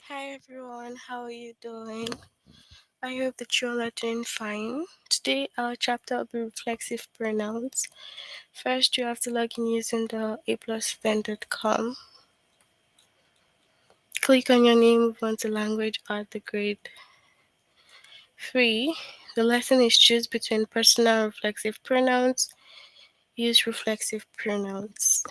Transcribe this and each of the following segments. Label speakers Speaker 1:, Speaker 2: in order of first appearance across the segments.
Speaker 1: Hi everyone, how are you doing? I hope that you all are doing fine. Today our chapter will be reflexive pronouns. First, you have to log in using the aplusevent.com. Click on your name, move on to language, add the grade 3. The lesson is choose between personal and reflexive pronouns. Use reflexive pronouns.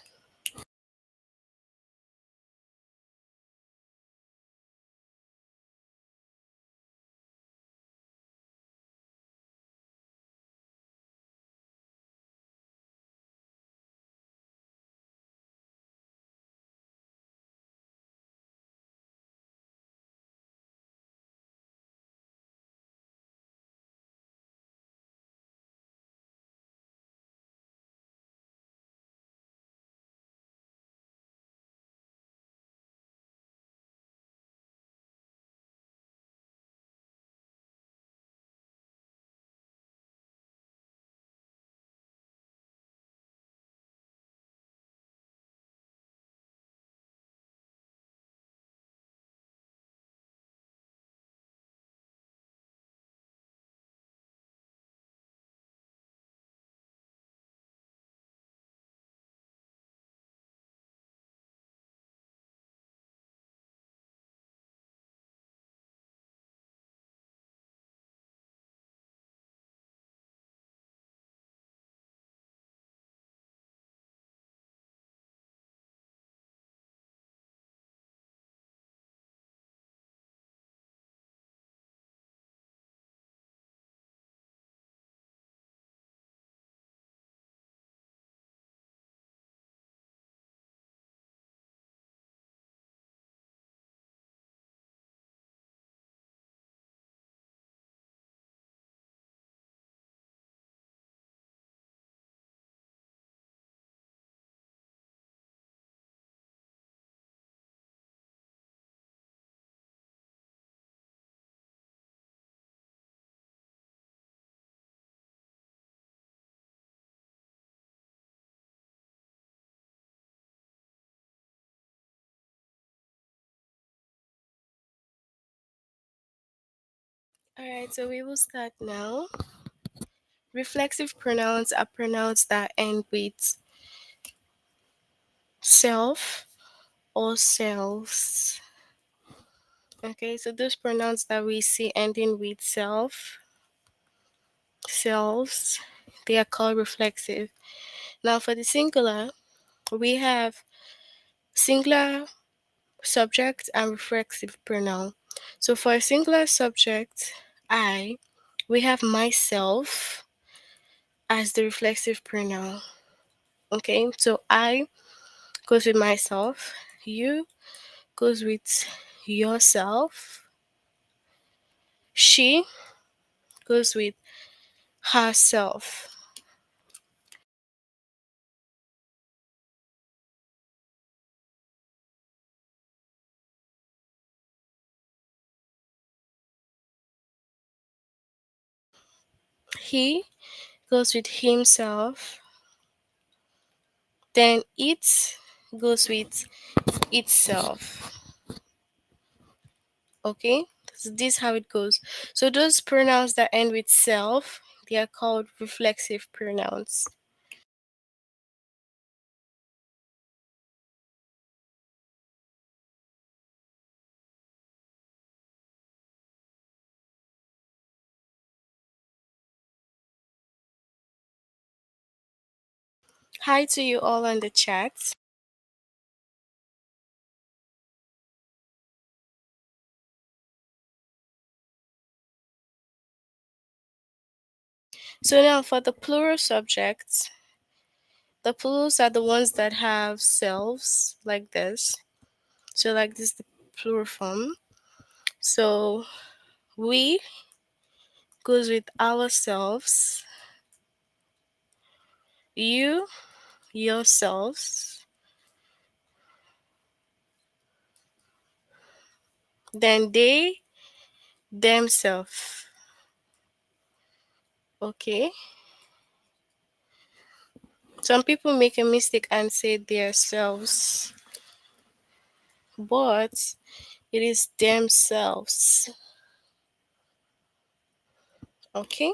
Speaker 1: Alright, so we will start now. Reflexive pronouns are pronouns that end with self or selves. Okay, so those pronouns that we see ending with selves, they are called reflexive. Now, for the singular, we have singular subject and reflexive pronoun. So, for a singular subject, I, we have myself as the reflexive pronoun. Okay, so I goes with myself, you goes with yourself, she goes with herself. He goes with himself. Then it goes with itself. Okay? So this is how it goes. So those pronouns that end with self, they are called reflexive pronouns. Hi to you all on the chat. So now for the plural subjects, the plurals are the ones that have selves like this. So like this is the plural form. So we goes with ourselves, you, yourselves, then they, themselves. Okay. Some people make a mistake and say themselves, but It is themselves. Okay?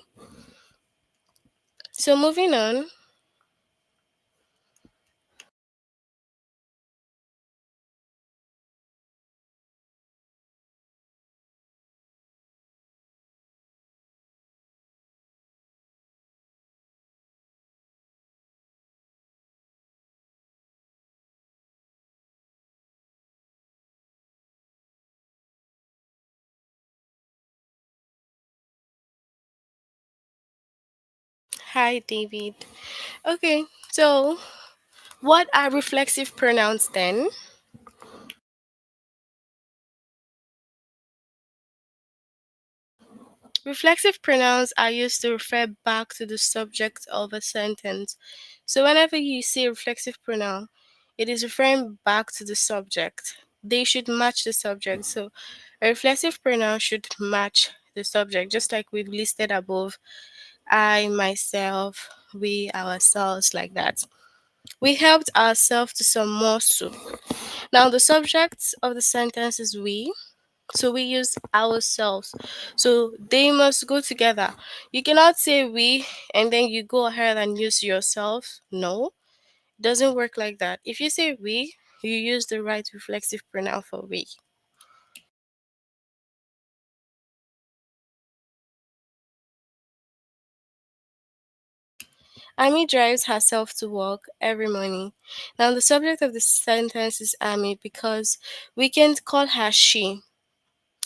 Speaker 1: So moving on. Hi, David. Okay, so what are reflexive pronouns then? Reflexive pronouns are used to refer back to the subject of a sentence. So whenever you see a reflexive pronoun, it is referring back to the subject. They should match the subject. So a reflexive pronoun should match the subject, just like we've listed above. I, myself, we, ourselves, like that. We helped ourselves to some more soup. Now the subject of the sentence is we, so we use ourselves. So they must go together. You cannot say we and then you go ahead and use yourself. No, it doesn't work like that. If you say we, you use the right reflexive pronoun for we. Amy drives herself to work every morning. Now the subject of the sentence is Amy because we can call her she.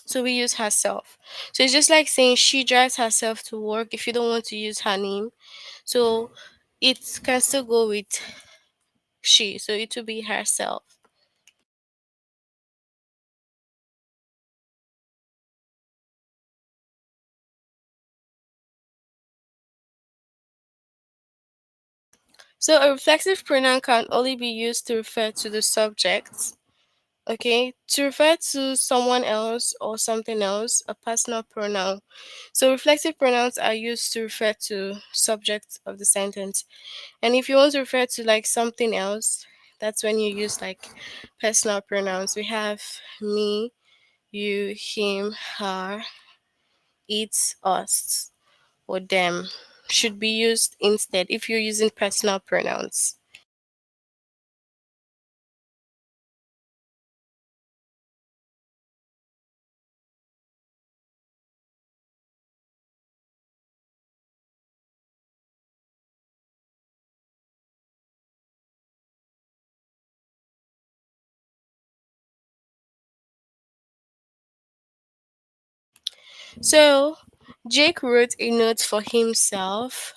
Speaker 1: So we use herself. So it's just like saying she drives herself to work if you don't want to use her name. So it can still go with she. So it will be herself. So a reflexive pronoun can only be used to refer to the subject. Okay, to refer to someone else or something else, a personal pronoun. So reflexive pronouns are used to refer to subject of the sentence. And if you want to refer to like something else, that's when you use like personal pronouns. We have me, you, him, her, it, us, or them should be used instead if you're using personal pronouns. So, Jake wrote a note for himself.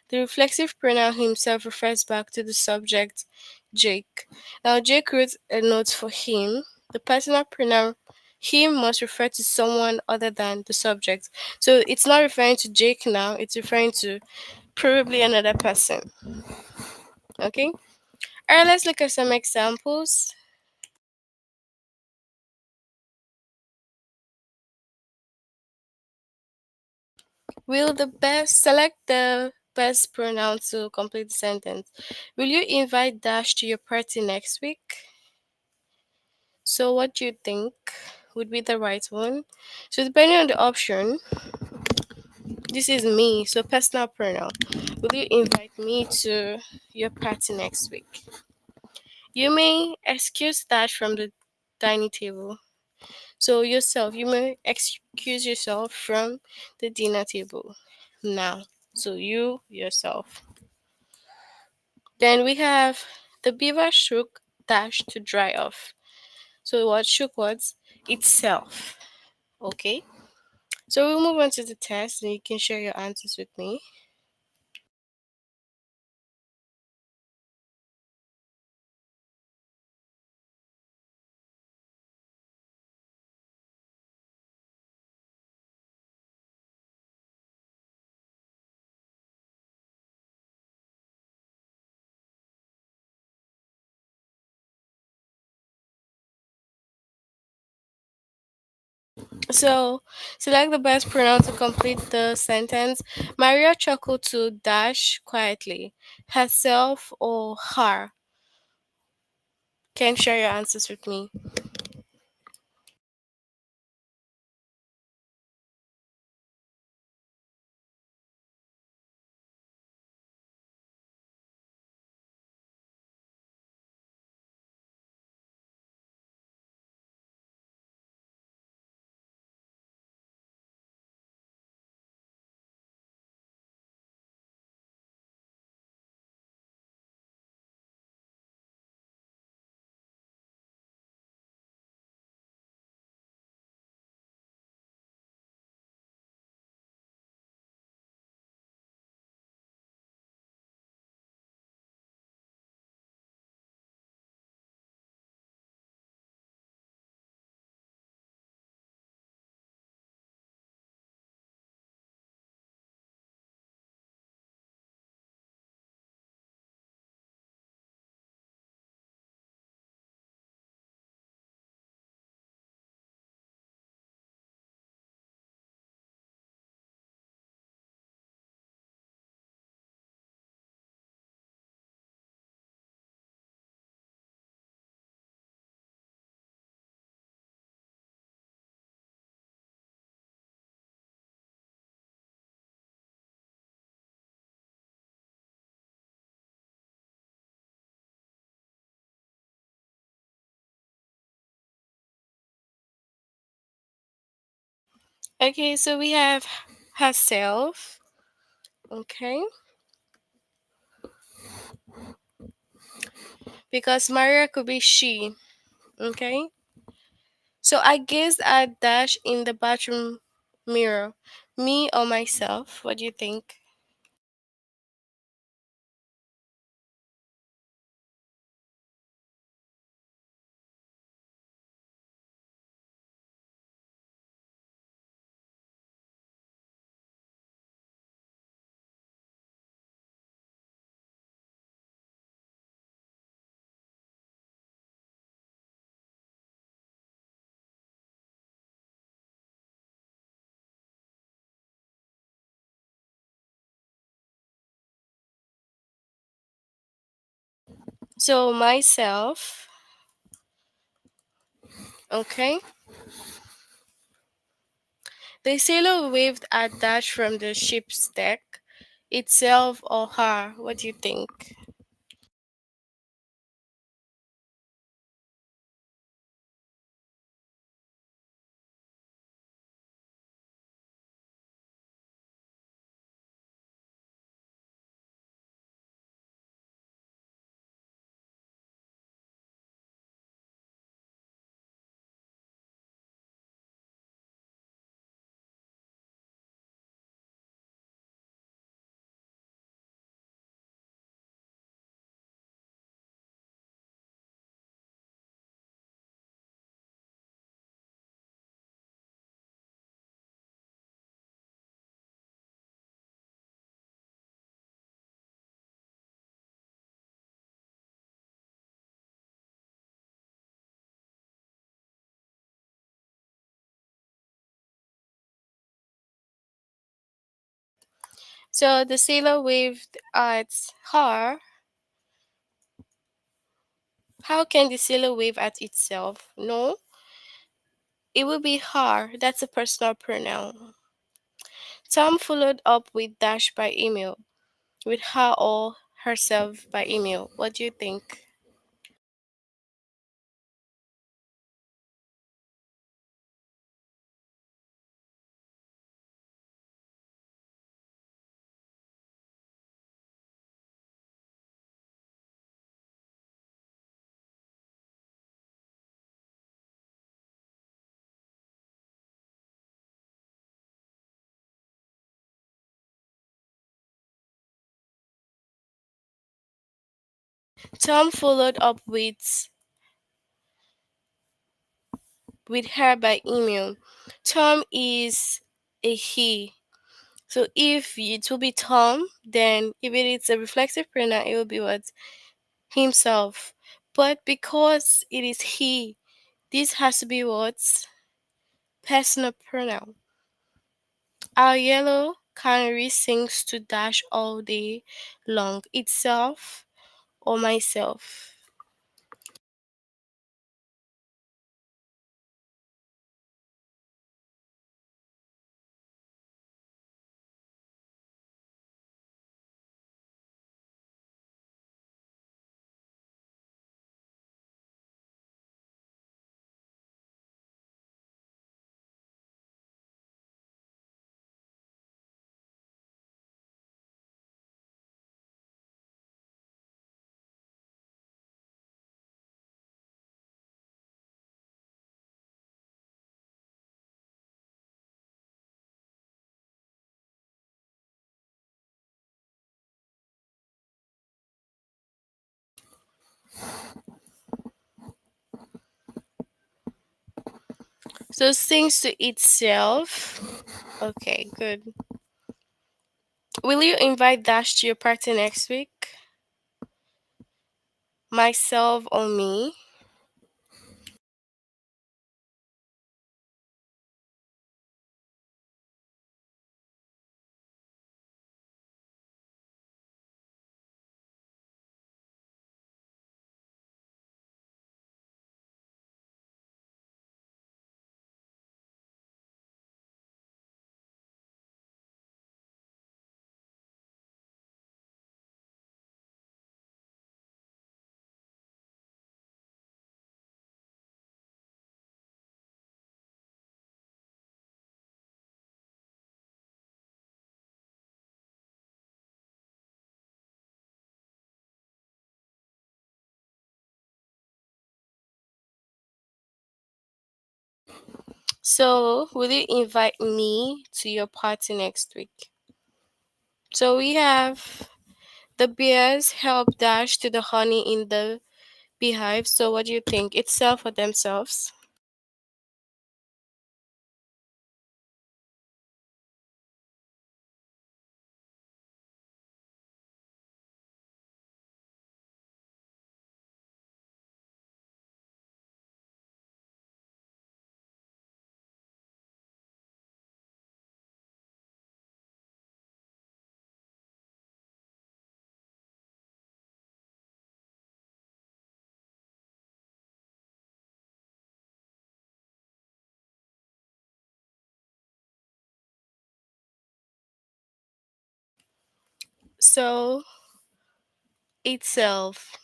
Speaker 1: The reflexive pronoun himself refers back to the subject, Jake. Now, Jake wrote a note for him. The personal pronoun him must refer to someone other than the subject. So, it's not referring to Jake now, it's referring to probably another person. Okay? Alright, let's look at some examples. Will the best select the best pronoun to complete the sentence? Will you invite Dash to your party next week? So, what do you think would be the right one? So, depending on the option, this is me, so personal pronoun. Will you invite me to your party next week? You may excuse Dash from the dining table. So, yourself, you may excuse yourself from the dinner table now. So, you yourself. Then we have the beaver shook Dash to dry off. So, what shook was itself. Okay. So we'll move on to the test and you can share your answers with me. So select the best pronoun to complete the sentence. Maria chuckled to Dash quietly. Herself or her? Can share your answers with me. Okay, so we have herself. Okay, because Maria could be she. Okay, so I gazed at Dash in the bathroom mirror. Me or myself? What do you think? So myself. Okay, the sailor waved at Dash from the ship's deck. Itself or her? What do you think? So the sailor waved at her. How can the sailor wave at itself? No, it will be her. That's a personal pronoun. Tom followed up with Dash by email, with her or herself by email. What do you think? Tom followed up with her by email. Tom is a he. So if it will be Tom, then if it is a reflexive pronoun, it will be what? Himself. But because it is he, this has to be what? Personal pronoun. Our yellow canary sings to Dash all day long. Itself or myself. So sings to itself. Okay, good. Will you invite Dash to your party next week? Myself or me? So, will you invite me to your party next week? So, we have the bears help Dash to the honey in the beehive. So, what do you think? Itself or themselves? So, itself.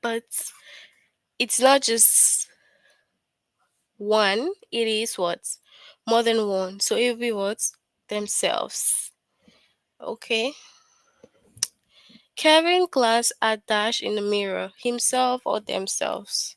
Speaker 1: But it's not just one, it is what? More than one. So, it will be what? Themselves. Okay. Kevin glanced at Dash in the mirror, himself or themselves.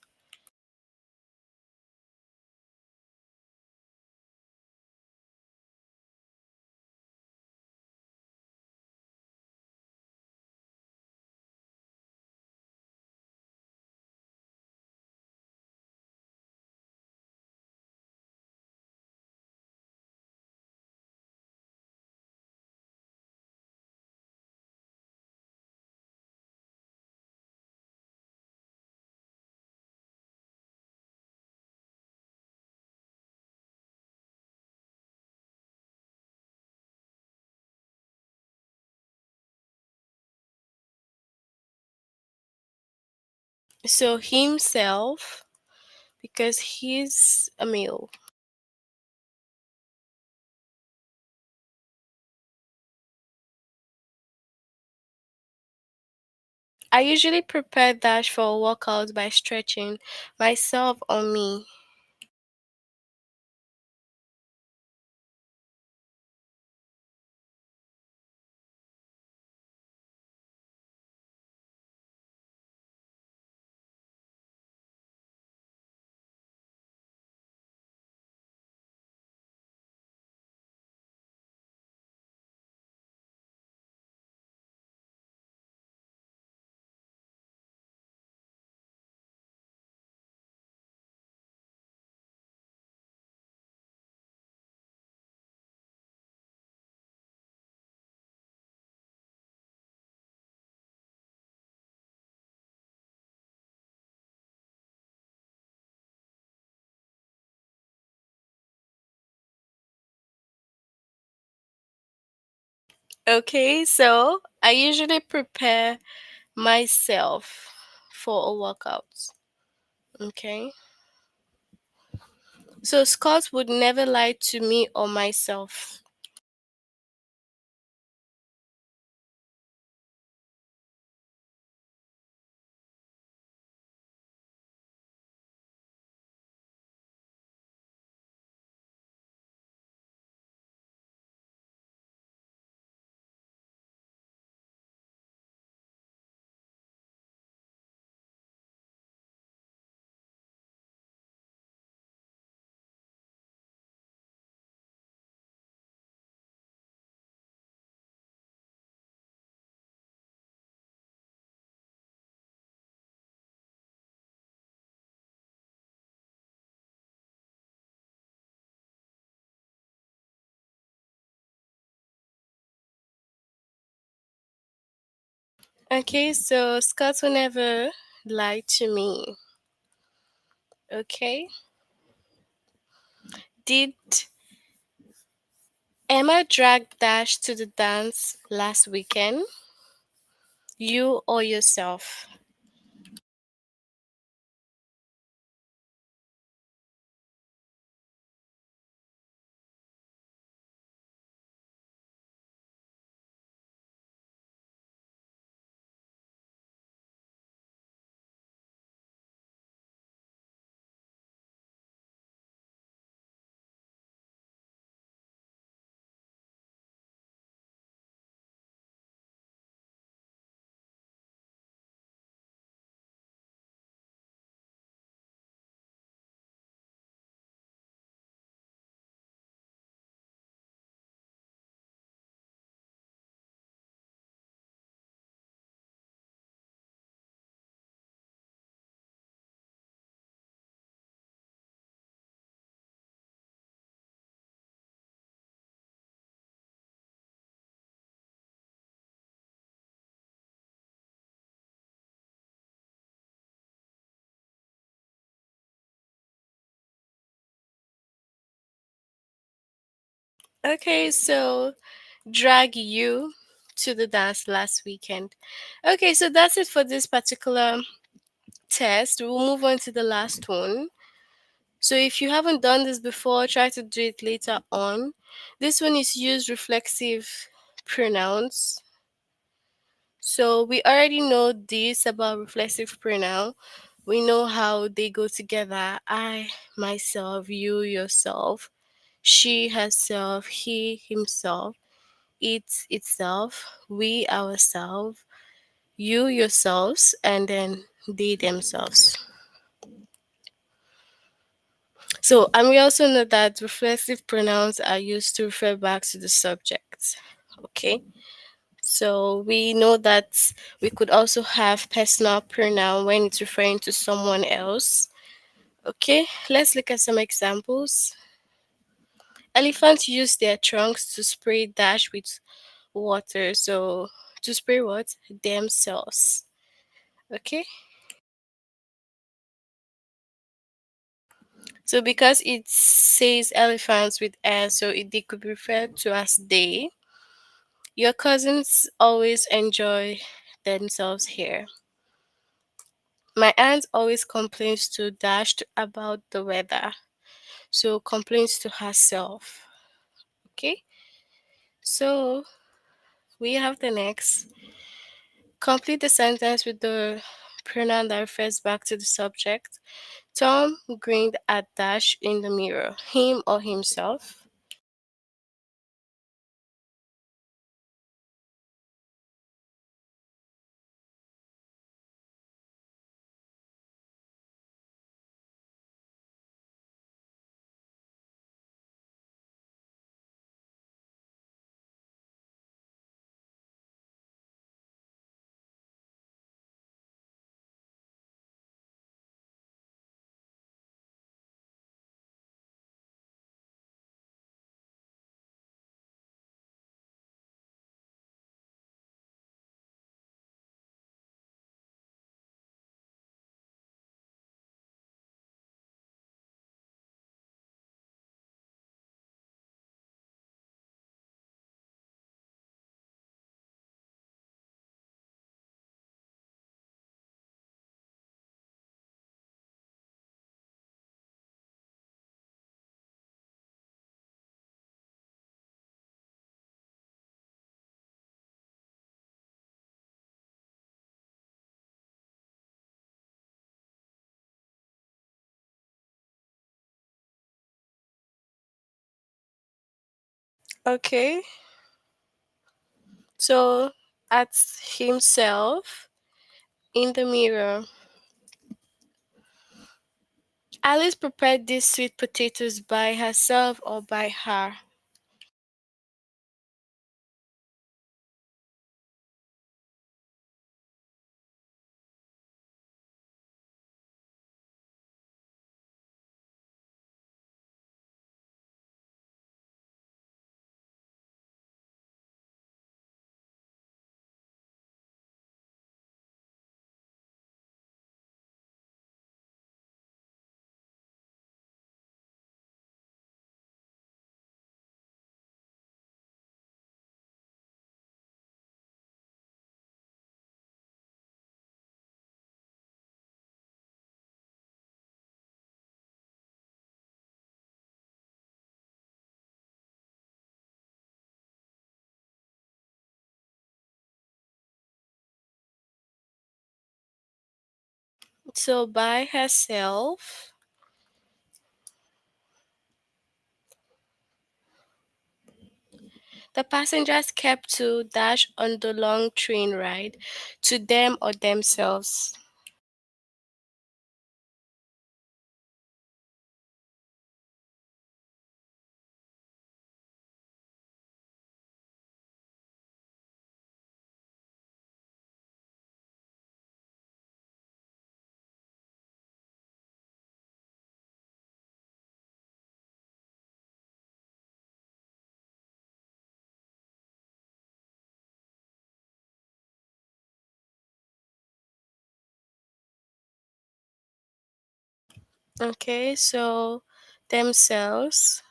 Speaker 1: So himself, because he's a male. I usually prepare Dash for a workout by stretching myself on me. Okay, so I usually prepare myself for a workout. Okay, so Scott would never lie to me or myself. Okay, so Scott will never lie to me. Okay, did Emma drag Dash to the dance last weekend? You or yourself? Okay, so drag you to the dance last weekend. Okay, so that's it for this particular test. We'll move on to the last one. So if you haven't done this before, try to do it later on. This one is use reflexive pronouns. So we already know this about reflexive pronoun. We know how they go together. I, myself, you, yourself, she, herself, he, himself, it, itself, we, ourselves, you, yourselves, and then they themselves. So, and we also know that reflexive pronouns are used to refer back to the subject. Okay. So we know that we could also have personal pronoun when it's referring to someone else. Okay, let's look at some examples. Elephants use their trunks to spray dash with water. So to spray what? Themselves. Okay. So because it says elephants with s, so they could be referred to as they. Your cousins always enjoy themselves here. My aunt always complains to Dash about the weather. So complains to herself. Okay. So we have the next. Complete the sentence with the pronoun that refers back to the subject. Tom grinned at Dash in the mirror. Him or himself. Okay. So at himself in the mirror. Alice prepared these sweet potatoes by herself or by her. So by herself. The passengers kept to dash on the long train ride to them or themselves. Okay, so themselves.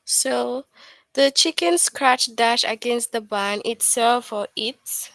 Speaker 1: So the chicken scratch dash against the barn itself or its.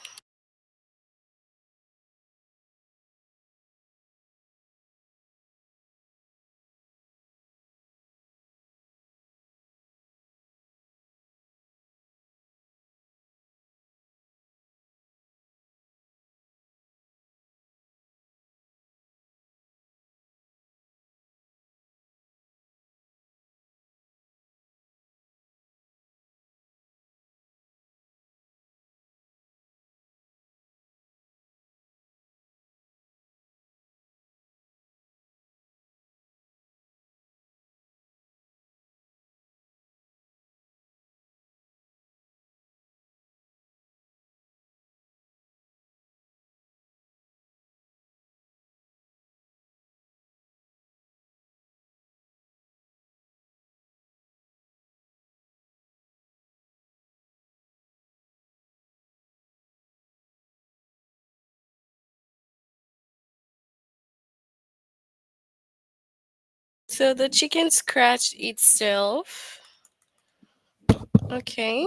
Speaker 1: So the chicken scratched itself. Okay.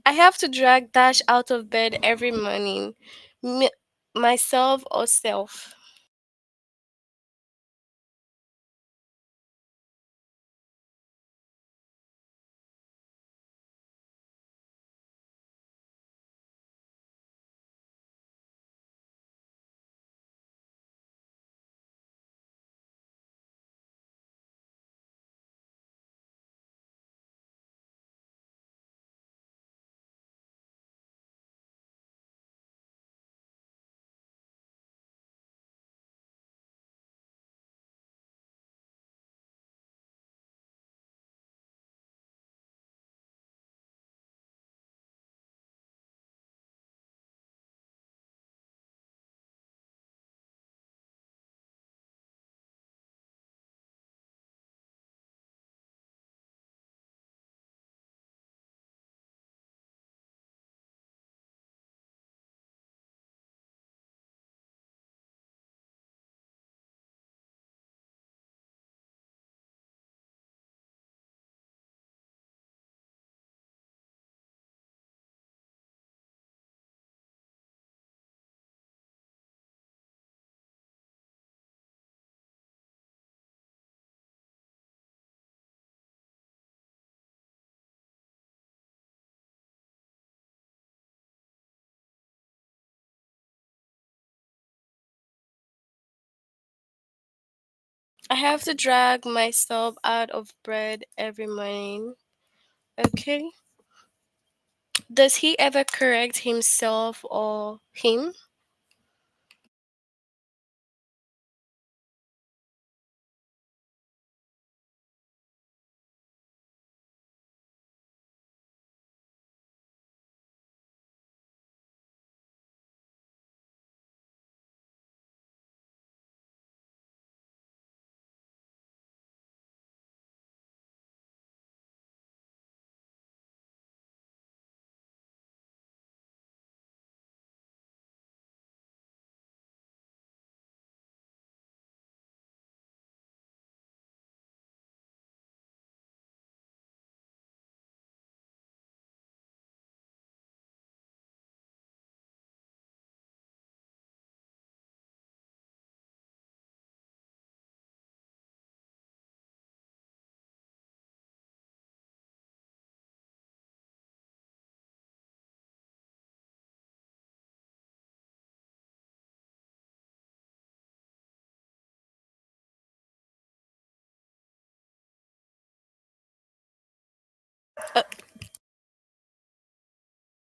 Speaker 1: I have to drag Dash out of bed every morning. Me, myself or self. I have to drag myself out of bed every morning. Okay. Does he ever correct himself or him?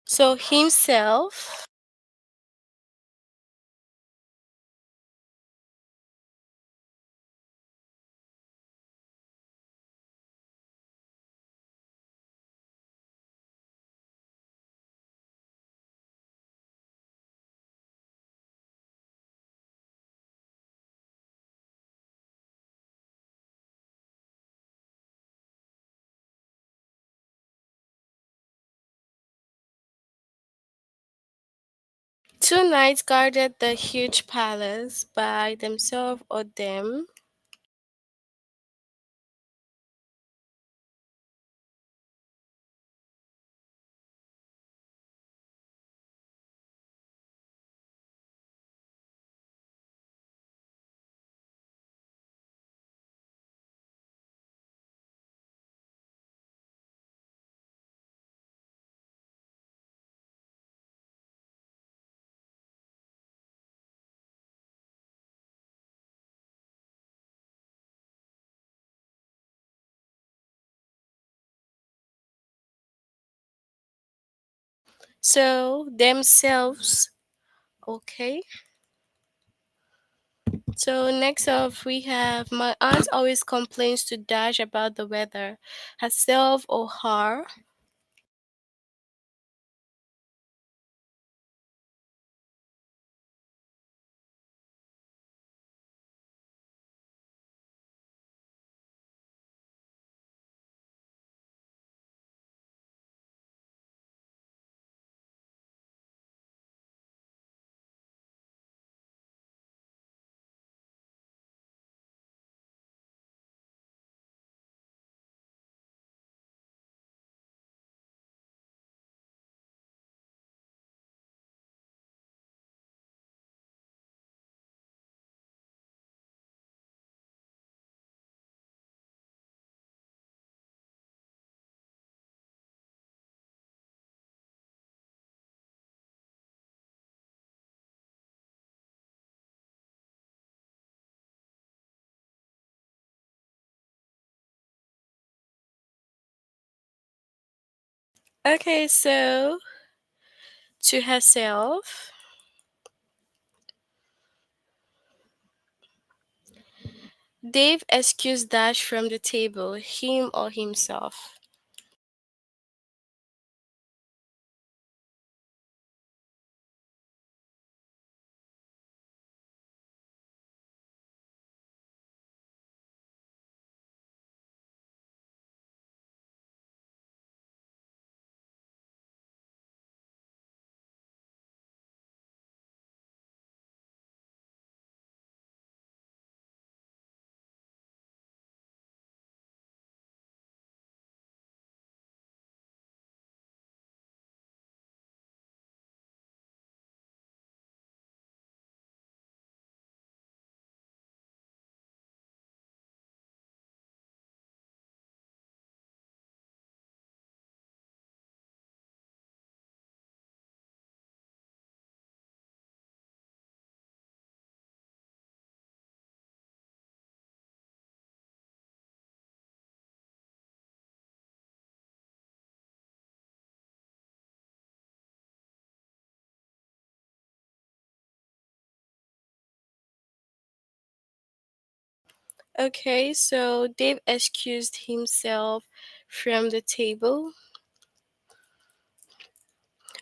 Speaker 1: 'Himself'. Two knights guarded the huge palace by themselves or them. So themselves. Okay. So next up we have my aunt always complains to Dash about the weather. Herself or her. Okay, so to herself. Dave excused Dash from the table, him or himself. Okay, so Dave excused himself from the table.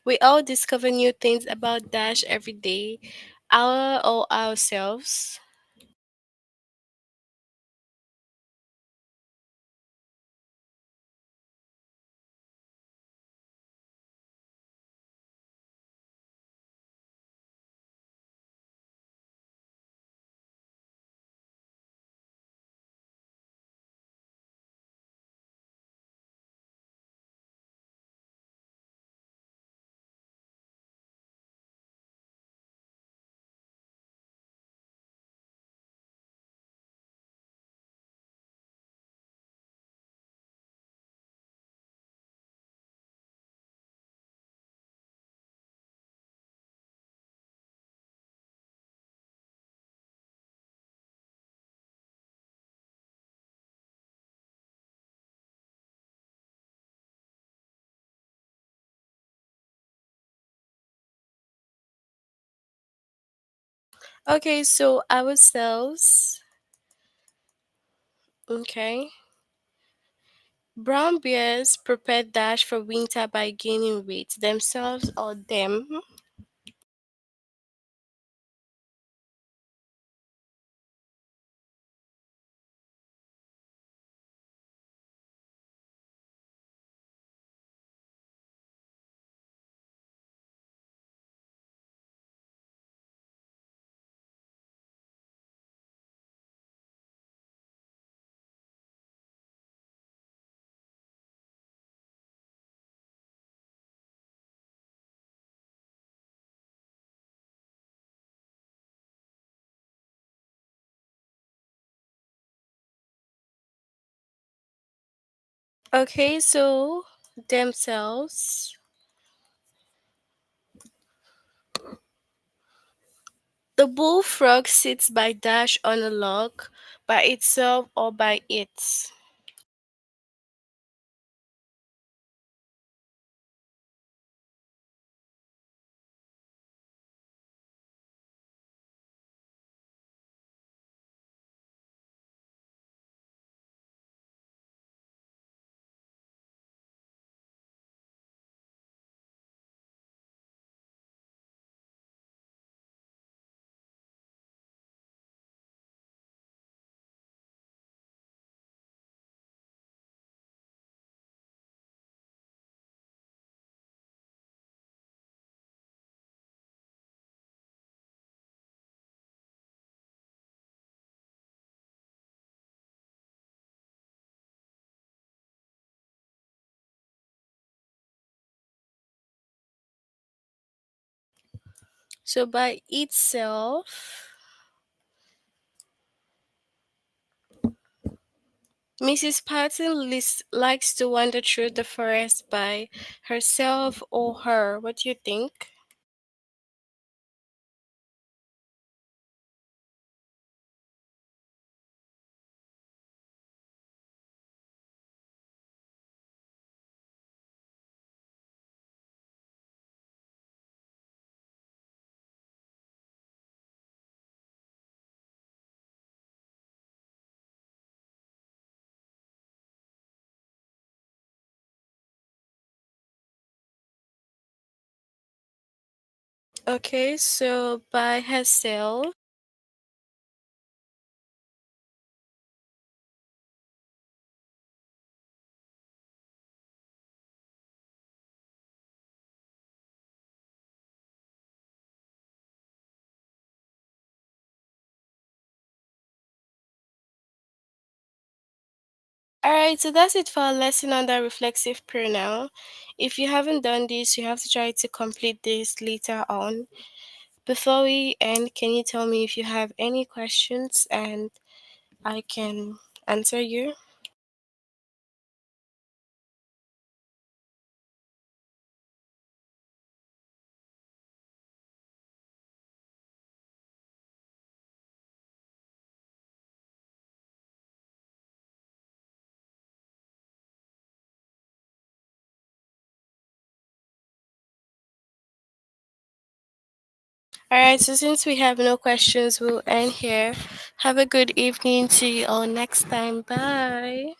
Speaker 1: We all discover new things about Dash every day, our or ourselves. Okay, so ourselves. Okay. Brown bears prepare Dash for winter by gaining weight, themselves or them. Okay, so themselves. The bullfrog sits by Dash on a log, by itself or by it. So by itself, Mrs. Patton likes to wander through the forest by herself or her. What do you think? Okay, so by herself. Alright, so that's it for our lesson on the reflexive pronoun. If you haven't done this, you have to try to complete this later on. Before we end, can you tell me if you have any questions and I can answer you? Alright, so since we have no questions, we'll end here. Have a good evening. See you all next time. Bye.